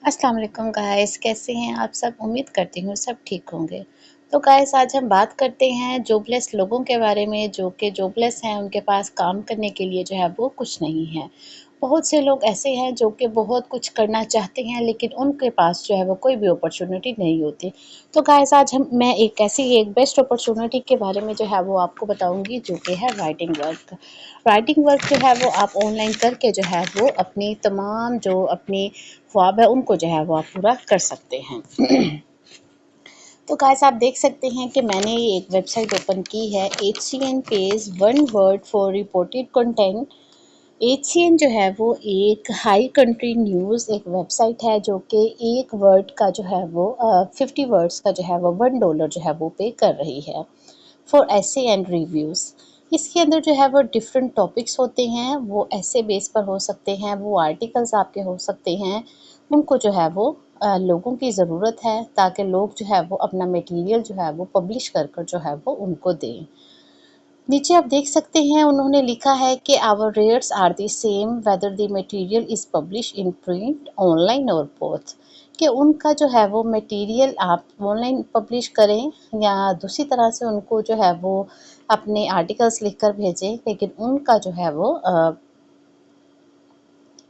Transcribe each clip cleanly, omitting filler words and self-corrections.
अस्सलाम वालेकुम गाइस, कैसे हैं आप सब? उम्मीद करती हूँ सब ठीक होंगे। तो गाइस आज हम बात करते हैं जॉबलेस लोगों के बारे में जो कि जॉबलेस हैं, उनके पास काम करने के लिए जो है वो कुछ नहीं है। बहुत से लोग ऐसे हैं जो कि बहुत कुछ करना चाहते हैं लेकिन उनके पास जो है वो कोई भी अपॉर्चुनिटी नहीं होती। तो गाइस आज मैं एक बेस्ट अपॉर्चुनिटी के बारे में जो है वो आपको बताऊँगी जो कि है राइटिंग वर्क। राइटिंग वर्क जो है वो आप ऑनलाइन करके जो है वो अपनी तमाम जो अपनी ख्वाब है उनको जो है वो आप पूरा कर सकते हैं। तो गाइस आप देख सकते हैं कि मैंने ये एक वेबसाइट ओपन की है HCN page one word for reported content. HCN जो है वो एक हाई कंट्री न्यूज़ एक वेबसाइट है जो कि एक वर्ड का जो है वो 50 वर्ड्स का जो है वो $1 जो है वो पे कर रही है फॉर ऐसे एंड रिव्यूज़। इसके अंदर जो है वो डिफरेंट टॉपिक्स होते हैं, वो ऐसे बेस पर हो सकते हैं, वो आर्टिकल्स आपके हो सकते हैं। उनको जो है वो लोगों की ज़रूरत है ताकि लोग जो है वो अपना मटेरियल जो है वो पब्लिश कर कर जो है वो उनको दें। नीचे आप देख सकते हैं उन्होंने लिखा है कि our rates are the same whether the material is publish in print online और बोथ। कि उनका जो है वो मटेरियल आप ऑनलाइन पब्लिश करें या दूसरी तरह से उनको जो है वो अपने आर्टिकल्स लिखकर भेजें, लेकिन उनका जो है वो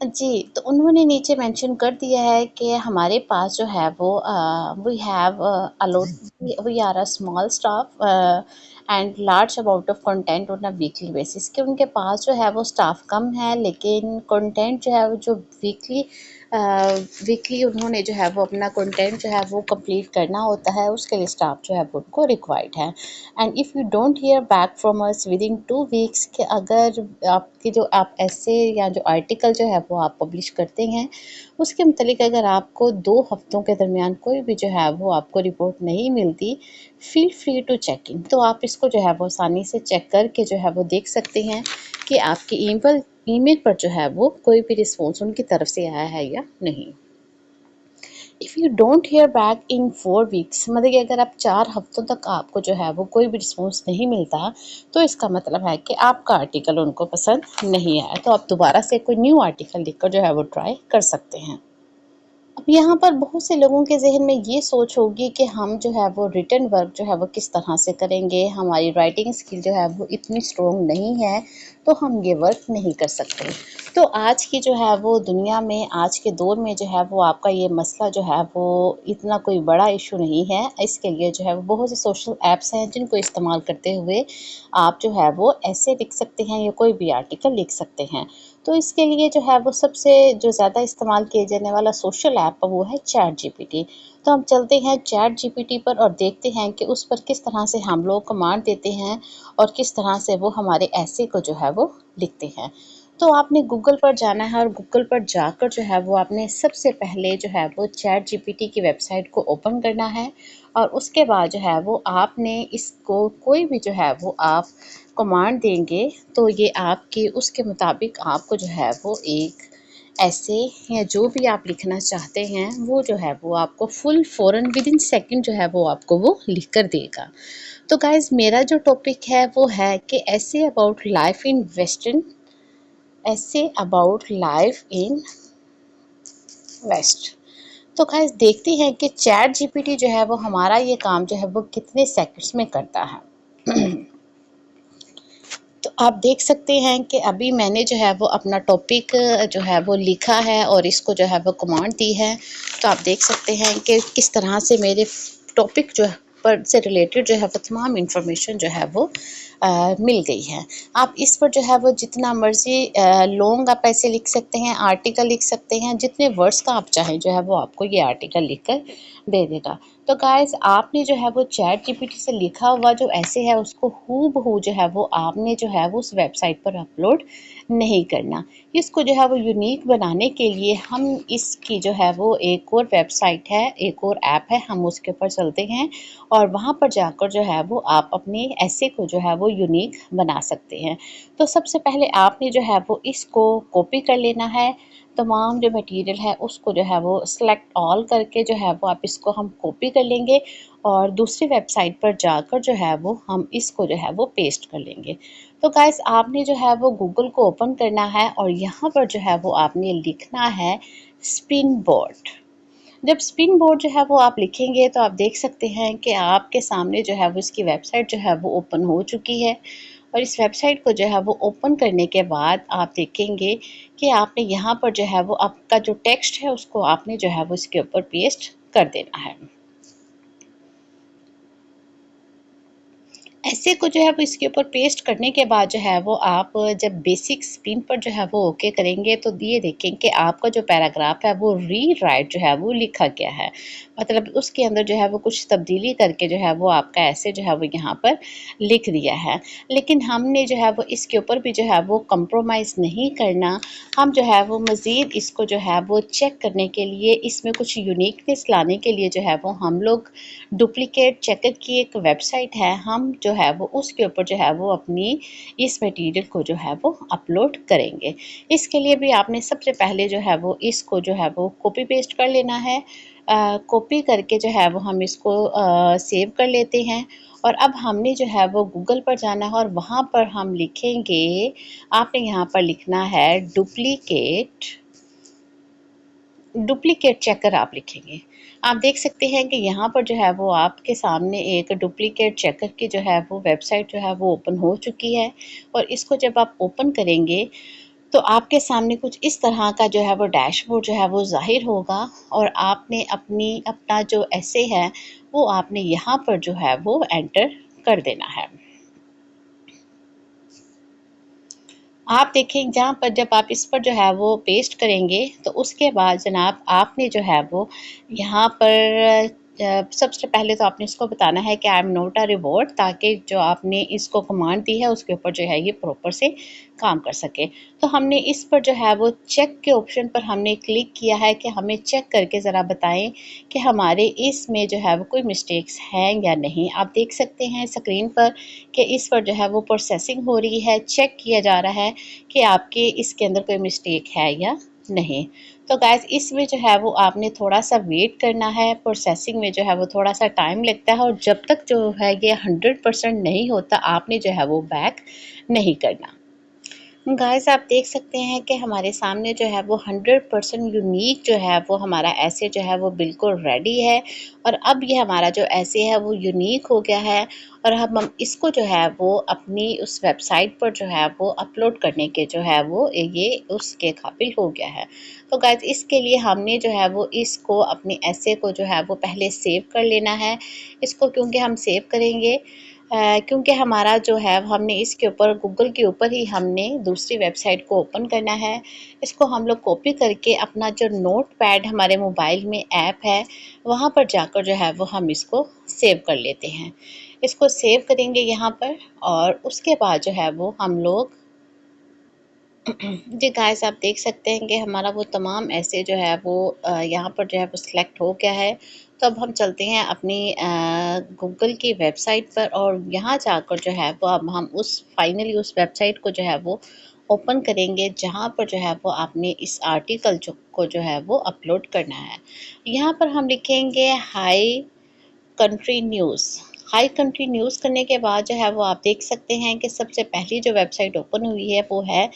जी, तो उन्होंने नीचे मेंशन कर दिया है कि हमारे पास जो है वो we have a lot we are a small staff and large amount of content on a weekly basis कि उनके पास जो है वो स्टाफ कम है लेकिन कंटेंट जो है वो जो वीकली वीकली उन्होंने जो है वो अपना कंटेंट जो है वो कंप्लीट करना होता है, उसके लिए स्टाफ जो है वो उनको रिक्वायर्ड है। And if you don't hear back from us with in 2 weeks कि अगर आपके जो आप ऐसे या जो आर्टिकल जो है वो आप पब्लिश करते हैं उसके मतलब अगर आपको 2 हफ्तों के दरमियान कोई भी जो है वो आपको रिपोर्ट नहीं मिलती, feel free to check in. तो आप इसको जो है वो आसानी से चेक करके जो है वो देख सकते हैं कि आपकी ईमेल पर जो है वो कोई भी रिस्पॉन्स उनकी तरफ से आया है या नहीं। If you don't hear back in 4 weeks मतलब कि अगर आप 4 हफ्तों तक आपको जो है वो कोई भी रिस्पॉन्स नहीं मिलता, तो इसका मतलब है कि आपका आर्टिकल उनको पसंद नहीं आया, तो आप दोबारा से कोई न्यू आर्टिकल लिखकर जो है वो ट्राई कर सकते हैं। अब यहाँ पर बहुत से लोगों के ज़हन में ये सोच होगी कि हम जो है वो रिटन वर्क जो है वो किस तरह से करेंगे, हमारी राइटिंग स्किल जो है वो इतनी स्ट्रॉन्ग नहीं है, तो हम ये वर्क नहीं कर सकते। तो आज की जो है वो दुनिया में, आज के दौर में जो है वो आपका ये मसला जो है वो इतना कोई बड़ा इशू नहीं है। इसके लिए जो है वो बहुत से सोशल ऐप्स हैं जिनको इस्तेमाल करते हुए आप जो है वो ऐसे लिख सकते हैं या कोई भी आर्टिकल लिख सकते हैं। तो इसके लिए जो है वो सबसे जो ज़्यादा इस्तेमाल किए जाने वाला सोशल ऐप वो है चैट जीपीटी। तो हम चलते हैं चैट जीपीटी पर और देखते हैं कि उस पर किस तरह से हम लोग कमांड देते हैं और किस तरह से वो हमारे ऐसे को जो है वो लिखते हैं। तो आपने गूगल पर जाना है और गूगल पर जाकर जो है वो आपने सबसे पहले जो है वो चैट जीपीटी की वेबसाइट को ओपन करना है और उसके बाद जो है वो आपने इसको कोई भी जो है वो आप कमांड देंगे तो ये आपके उसके मुताबिक आपको जो है वो एक ऐसे या जो भी आप लिखना चाहते हैं वो जो है वो आपको फुल फ़ौरन विदिन सेकंड जो है वो आपको वो लिख कर देगा। तो गाइज़ मेरा जो टॉपिक है वो है कि ऐसे अबाउट लाइफ इन वेस्ट। तो गाइज़ देखते हैं कि चैट जीपीटी जो है वो हमारा ये काम जो है वो कितने सेकंड्स में करता है। तो आप देख सकते हैं कि अभी मैंने जो है वो अपना टॉपिक जो है वो लिखा है और इसको जो है वो कमांड दी है। तो आप देख सकते हैं कि किस तरह से मेरे टॉपिक जो है पर से रिलेटेड जो है वो तमाम इंफॉर्मेशन जो है वो मिल गई है। आप इस पर जो है वो जितना मर्ज़ी लॉन्ग आप ऐसे लिख सकते हैं, आर्टिकल लिख सकते हैं, जितने वर्ड्स का आप चाहें जो है वो आपको ये आर्टिकल लिख कर दे देगा। तो गाइज़ आपने जो है वो चैट जीपीटी से लिखा हुआ जो ऐसे है उसको हूबहू जो है वो आपने जो है वो उस वेबसाइट पर अपलोड नहीं करना। इसको जो है वो यूनिक बनाने के लिए हम इसकी जो है वो एक और वेबसाइट है, एक और ऐप है, हम उसके ऊपर चलते हैं और वहाँ पर जाकर जो है वो आप अपने ऐसे को जो है वो यूनिक बना सकते हैं। तो सबसे पहले आपने जो है वो इसको कॉपी कर लेना है, तमाम जो मटेरियल है उसको जो है वो सिलेक्ट ऑल करके जो है वो आप इसको हम कॉपी कर लेंगे और दूसरी वेबसाइट पर जाकर जो है वो हम इसको जो है वो पेस्ट कर लेंगे। तो गाइस आपने जो है वो गूगल को ओपन करना है और यहाँ पर जो है वो आपने लिखना है स्प्रिंग बोर्ड। जब स्पिन बोर्ड जो है वो आप लिखेंगे तो आप देख सकते हैं कि आपके सामने जो है वो इसकी वेबसाइट जो है वो ओपन हो चुकी है। और इस वेबसाइट को जो है वो ओपन करने के बाद आप देखेंगे कि आपने यहाँ पर जो है वो आपका जो टेक्स्ट है उसको आपने जो है वो इसके ऊपर पेस्ट कर देना है। ऐसे को जो है वो इसके ऊपर पेस्ट करने के बाद जो है वो आप जब बेसिक स्पिन पर जो है वो ओके करेंगे तो ये देखें कि आपका जो पैराग्राफ है वो रीराइट जो है वो लिखा गया है। मतलब उसके अंदर जो है वो कुछ तब्दीली करके जो है वो आपका ऐसे जो है वो यहाँ पर लिख दिया है। लेकिन हमने जो है वो इसके ऊपर भी जो है वो कंप्रोमाइज़ नहीं करना। हम जो है वो मज़ीद इसको जो है वो चेक करने के लिए, इसमें कुछ यूनिकनेस लाने के लिए जो है वो हम लोग डुप्लिकेट चेकर की एक वेबसाइट है, हम जो है वो उसके ऊपर जो है वो अपनी इस मटेरियल को जो है वो अपलोड करेंगे। इसके लिए भी आपने सबसे पहले जो है वो इसको जो है वो कॉपी पेस्ट कर लेना है। कॉपी करके जो है वो हम इसको सेव कर लेते हैं। और अब हमने जो है वो गूगल पर जाना है और वहाँ पर हम लिखेंगे, आपने यहाँ पर लिखना है डुप्लिकेट डुप्लिकेट चेकर आप लिखेंगे। आप देख सकते हैं कि यहाँ पर जो है वो आपके सामने एक डुप्लिकेट चेकर की जो है वो वेबसाइट जो है वो ओपन हो चुकी है। और इसको जब आप ओपन करेंगे तो आपके सामने कुछ इस तरह का जो है वो डैशबोर्ड जो है वो ज़ाहिर होगा। और आपने अपना जो ऐसे है वो आपने यहाँ पर जो है वो एंटर कर देना है। आप देखें जहाँ पर जब आप इस पर जो है वो पेस्ट करेंगे तो उसके बाद जनाब आपने जो है वो यहाँ पर सबसे पहले तो आपने इसको बताना है कि I am not a reward, ताकि जो आपने इसको कमांड दी है उसके ऊपर जो है ये प्रॉपर से काम कर सके। तो हमने इस पर जो है वो चेक के ऑप्शन पर हमने क्लिक किया है कि हमें चेक करके ज़रा बताएं कि हमारे इसमें जो है वो कोई मिस्टेक्स हैं या नहीं। आप देख सकते हैं स्क्रीन पर कि इस पर जो है वो प्रोसेसिंग हो रही है, चेक किया जा रहा है कि आपके इसके अंदर कोई मिस्टेक है या नहीं। तो गाइस इसमें जो है वो आपने थोड़ा सा वेट करना है, प्रोसेसिंग में जो है वो थोड़ा सा टाइम लगता है। और जब तक जो है ये 100% नहीं होता आपने जो है वो बैक नहीं करना। गाइस आप देख सकते हैं कि हमारे सामने जो है वो 100% यूनिक जो है वो हमारा ऐसे जो है वो बिल्कुल रेडी है। और अब ये हमारा जो ऐसे है वो यूनिक हो गया है। और हम इसको जो है वो अपनी उस वेबसाइट पर जो है वो अपलोड करने के जो है वो ये उसके काबिल हो गया है। तो गाइस इसके लिए हमने जो है वो इसको अपने ऐसे को जो है वो पहले सेव कर लेना है। इसको क्योंकि हम सेव करेंगे क्योंकि हमारा जो है हमने इसके ऊपर गूगल के ऊपर ही हमने दूसरी वेबसाइट को ओपन करना है। इसको हम लोग कॉपी करके अपना जो नोट पैड हमारे मोबाइल में ऐप है वहाँ पर जाकर जो है वो हम इसको सेव कर लेते हैं। इसको सेव करेंगे यहाँ पर और उसके बाद जो है वो हम लोग जी गाइस आप देख सकते हैं कि हमारा वो तमाम ऐसे जो है वो यहाँ पर जो है वो सिलेक्ट हो गया है। तो अब हम चलते हैं अपनी गूगल की वेबसाइट पर और यहाँ जाकर जो है वो अब हम उस फाइनली उस वेबसाइट को जो है वो ओपन करेंगे जहाँ पर जो है वो आपने इस आर्टिकल को जो है वो अपलोड करना है। यहाँ पर हम लिखेंगे high country news. High country news करने के बाद जो है वो आप देख सकते हैं कि सबसे पहली जो वेबसाइट ओपन हुई है वो है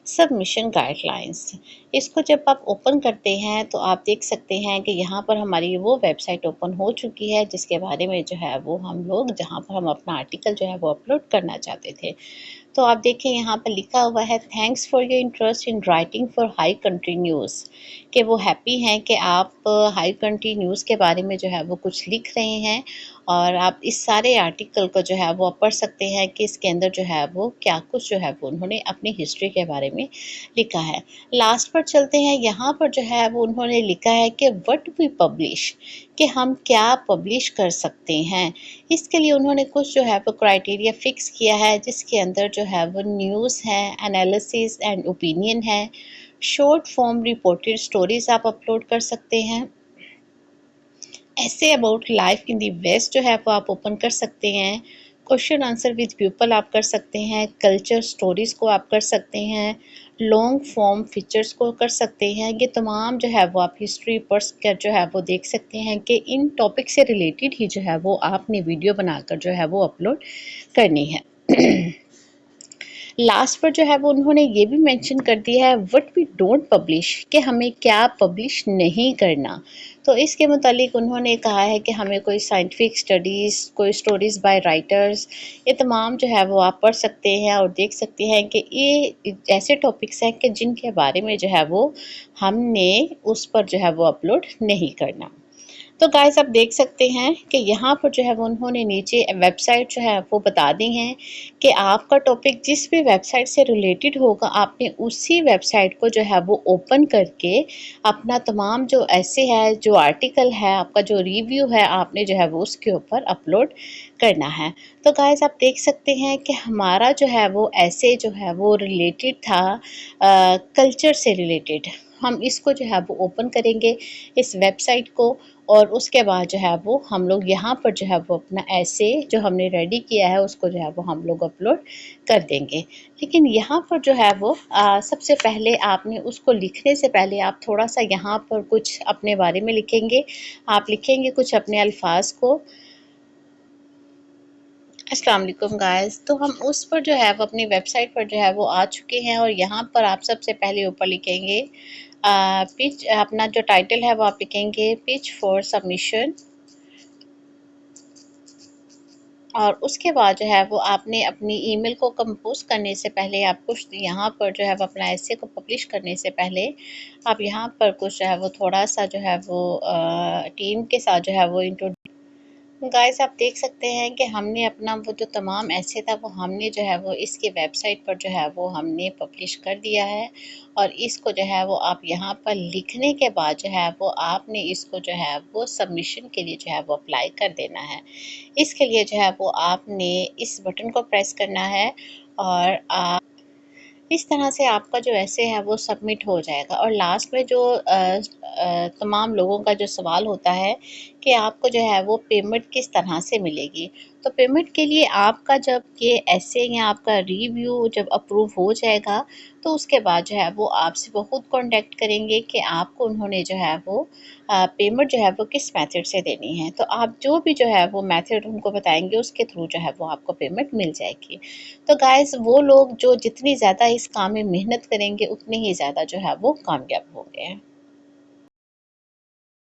सबमिशन गाइडलाइंस। इसको जब आप ओपन करते हैं तो आप देख सकते हैं कि यहाँ पर हमारी वो वेबसाइट ओपन हो चुकी है जिसके बारे में जो है वो हम लोग जहाँ पर हम अपना आर्टिकल जो है वो अपलोड करना चाहते थे। तो आप देखें यहाँ पर लिखा हुआ है thanks for your interest in writing for high country news, कि वो हैप्पी हैं कि आप हाई कंट्री न्यूज़ के बारे में जो है वो कुछ लिख रहे हैं। और आप इस सारे आर्टिकल को जो है वो आप पढ़ सकते हैं कि इसके अंदर जो है वो क्या कुछ जो है वो उन्होंने अपनी हिस्ट्री के बारे में लिखा है। लास्ट पर चलते हैं, यहाँ पर जो है वो उन्होंने लिखा है कि व्हाट वी पब्लिश, कि हम क्या पब्लिश कर सकते हैं। इसके लिए उन्होंने कुछ जो है वो क्राइटेरिया फिक्स किया है जिसके अंदर जो है वो न्यूज़ है, एनालिसिस एंड ओपिनियन है, शॉर्ट फॉर्म रिपोर्टेड स्टोरीज आप अपलोड कर सकते हैं, ऐसे about life in the west जो है वो आप ओपन कर सकते हैं, क्वेश्चन आंसर विद पीपल आप कर सकते हैं, कल्चर स्टोरीज को आप कर सकते हैं, लॉन्ग फॉर्म फीचर्स को कर सकते हैं। ये तमाम जो है वो आप हिस्ट्री पर्स कर जो है वो देख सकते हैं कि इन टॉपिक से रिलेटेड ही जो है वो आपने वीडियो बनाकर जो है वो अपलोड करनी है। लास्ट पर जो है वो उन्होंने ये भी मेंशन कर दिया है व्हाट वी डोंट पब्लिश, कि हमें क्या पब्लिश नहीं करना। तो इसके मुतालिक उन्होंने कहा है कि हमें कोई साइंटिफिक स्टडीज़, कोई स्टोरीज़ बाय राइटर्स, ये तमाम जो है वो आप पढ़ सकते हैं और देख सकते हैं कि ये ऐसे टॉपिक्स हैं कि जिनके बारे में जो है वो हमने उस पर जो है वो अपलोड नहीं करना। तो गाइस आप देख सकते हैं कि यहाँ पर जो है वो उन्होंने नीचे वेबसाइट जो है वो बता दी हैं कि आपका टॉपिक जिस भी वेबसाइट से रिलेटेड होगा आपने उसी वेबसाइट को जो है वो ओपन करके अपना तमाम जो ऐसे है, जो आर्टिकल है, आपका जो रिव्यू है, आपने जो है वो उसके ऊपर अपलोड करना है। तो गाइस आप देख सकते हैं कि हमारा जो है वो ऐसे जो है वो रिलेटेड था कल्चर से रिलेटेड। हम इसको जो है वो ओपन करेंगे इस वेबसाइट को, और उसके बाद जो है वो हम लोग यहाँ पर जो है वो अपना ऐसे जो हमने रेडी किया है उसको जो है वो हम लोग अपलोड कर देंगे। लेकिन यहाँ पर जो है वो सबसे पहले आपने उसको लिखने से पहले आप थोड़ा सा यहाँ पर कुछ अपने बारे में लिखेंगे। आप लिखेंगे कुछ अपने अल्फाज को। अस्सलाम वालेकुम गाइस, तो हम उस पर जो है वो अपनी वेबसाइट पर जो है वो आ चुके हैं, और यहाँ पर आप सबसे पहले ऊपर लिखेंगे पिच, अपना जो टाइटल है वो आप लिखेंगे पिच फॉर सबमिशन। और उसके बाद जो है वो आपने अपनी ईमेल को कंपोज़ करने से पहले आप कुछ यहाँ पर जो है वो अपना एसे को पब्लिश करने से पहले आप यहाँ पर कुछ जो है वो थोड़ा-सा जो है वो टीम के साथ जो है वो इंट्रो। गाइस आप देख सकते हैं कि हमने अपना वो जो तमाम ऐसे था वो हमने जो है वो इसकी वेबसाइट पर जो है वो हमने पब्लिश कर दिया है, और इसको जो है वो आप यहाँ पर लिखने के बाद जो है वो आपने इसको जो है वो सबमिशन के लिए जो है वो अप्लाई कर देना है। इसके लिए जो है वो आपने इस बटन को प्रेस करना है, और इस तरह से आपका जो ऐसे है वो सबमिट हो जाएगा। और लास्ट में जो तमाम लोगों का जो सवाल होता है कि आपको जो है वो पेमेंट किस तरह से मिलेगी। तो पेमेंट के लिए आपका जब ये ऐसे या आपका रिव्यू जब अप्रूव हो जाएगा, तो उसके बाद जो है वो आपसे वो खुद कॉन्टैक्ट करेंगे कि आपको उन्होंने जो है वो पेमेंट जो है वो किस मेथड से देनी है। तो आप जो भी जो है वो मेथड उनको बताएँगे उसके थ्रू जो है वो आपको पेमेंट मिल जाएगी। तो गाइस वो लोग जो जितनी ज़्यादा इस काम में मेहनत करेंगे उतने ही ज़्यादा जो है वो कामयाब होंगे।